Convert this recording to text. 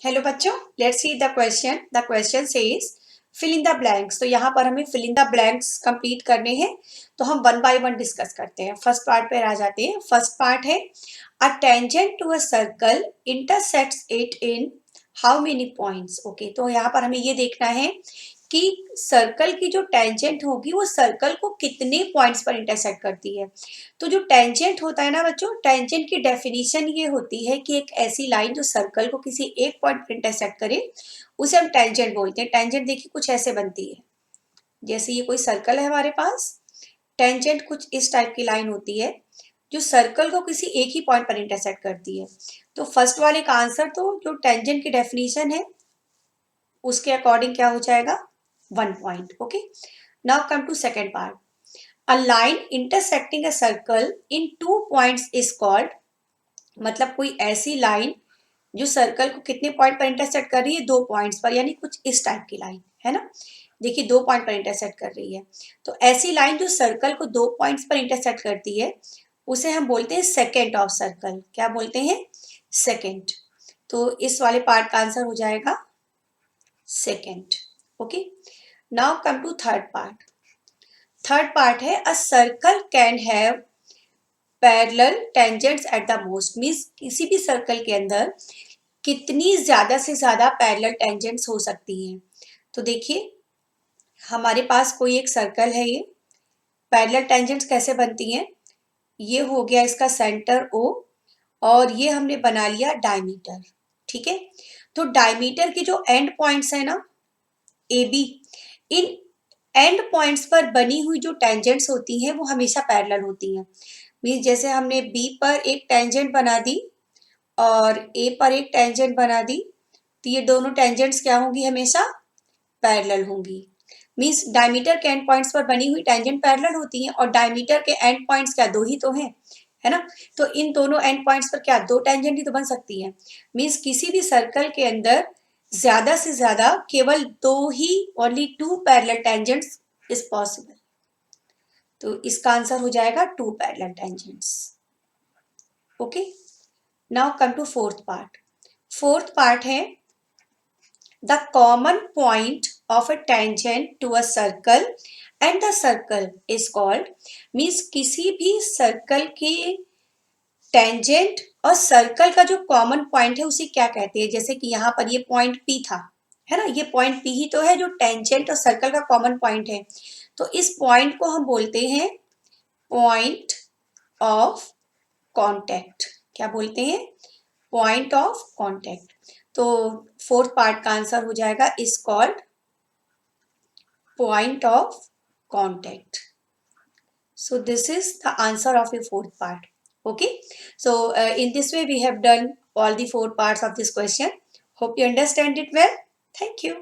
Hello बच्चों, let's see the question. The question says fill in the blanks. तो यहाँ पर हमें fill in the blanks complete करने हैं, तो हम वन बाय वन डिस्कस करते हैं। फर्स्ट पार्ट पे आ जाते हैं। फर्स्ट पार्ट है a tangent to a circle intersects it in how many points. Okay, तो यहाँ पर हमें ये देखना है कि सर्कल की जो टेंजेंट होगी वो सर्कल को कितने पॉइंट्स पर इंटरसेक्ट करती है। तो जो टेंजेंट होता है ना बच्चों, टेंजेंट की डेफिनेशन ये होती है कि एक ऐसी लाइन जो सर्कल को किसी एक पॉइंट पर इंटरसेक्ट करे उसे हम टेंजेंट बोलते हैं। टेंजेंट देखिए कुछ ऐसे बनती है, जैसे ये कोई सर्कल है हमारे पास, टेंजेंट कुछ इस टाइप की लाइन होती है जो सर्कल को किसी एक ही पॉइंट पर इंटरसेक्ट करती है। तो फर्स्ट वाले का आंसर तो जो टेंजेंट की डेफिनेशन है उसके अकॉर्डिंग क्या हो जाएगा, 1 point. Okay, now come to second part. A line intersecting a circle in 2 points is called, मतलब कोई ऐसी लाइन जो सर्कल को कितने पॉइंट पर इंटरसेक्ट कर रही है, 2 पॉइंट्स पर, यानी कुछ इस टाइप की लाइन है ना। देखिए 2 पॉइंट पर इंटरसेक्ट कर रही है, तो ऐसी लाइन जो सर्कल को 2 पॉइंट्स पर इंटरसेक्ट करती है उसे हम बोलते हैं सेकेंड ऑफ सर्कल। क्या बोलते हैं, सेकेंड। तो इस वाले पार्ट का आंसर हो जाएगा second. Okay, now come to third part. Third part है a circle can have parallel tangents at the most, means किसी भी सर्कल के अंदर कितनी ज्यादा से ज्यादा पैरेलल टेंजेंट्स हो सकती हैं। तो देखिए हमारे पास कोई एक सर्कल है, ये पैरेलल टेंजेंट्स कैसे बनती हैं, ये हो गया इसका सेंटर ओ और ये हमने बना लिया डायमीटर। ठीक है, तो डायमीटर के जो एंड पॉइंट्स है ना, ए बी, इन एंड पॉइंट्स पर बनी हुई जो टेंजेंट्स होती हैं वो हमेशा पैरेलल होती हैं। मीन्स जैसे हमने बी पर एक टेंजेंट बना दी और ए पर एक टेंजेंट बना दी, तो ये दोनों टेंजेंट्स क्या होंगी, हमेशा पैरेलल होंगी। मीन्स डायमीटर के एंड पॉइंट्स पर बनी हुई टेंजेंट पैरेलल होती हैं और डायमीटर के एंड पॉइंट्स क्या, दो ही तो हैं, है ना। तो इन दोनों एंड पॉइंट्स पर क्या, दो टेंजेंट ही तो बन सकती है। मीन्स किसी भी सर्कल के अंदर ज्यादा से ज्यादा केवल दो ही, only 2 parallel tangents is possible. तो इसका आंसर हो जाएगा 2 parallel tangents. Okay, now come to fourth part. Fourth part है the common point of a tangent to a circle and the circle is called, means किसी भी circle के tangent और circle का जो कॉमन पॉइंट है उसे क्या कहते हैं। जैसे कि यहाँ पर ये पॉइंट पी था, है ना, ये पॉइंट पी ही तो है जो टेंजेंट और सर्कल का कॉमन पॉइंट है। तो इस पॉइंट को हम बोलते हैं पॉइंट ऑफ कांटेक्ट। क्या बोलते हैं, पॉइंट ऑफ कांटेक्ट। तो फोर्थ पार्ट का आंसर हो जाएगा is called point of contact. So this is the answer of your fourth part. Okay, so in this way we have done all the 4 parts of this question. Hope you understand it well. Thank you.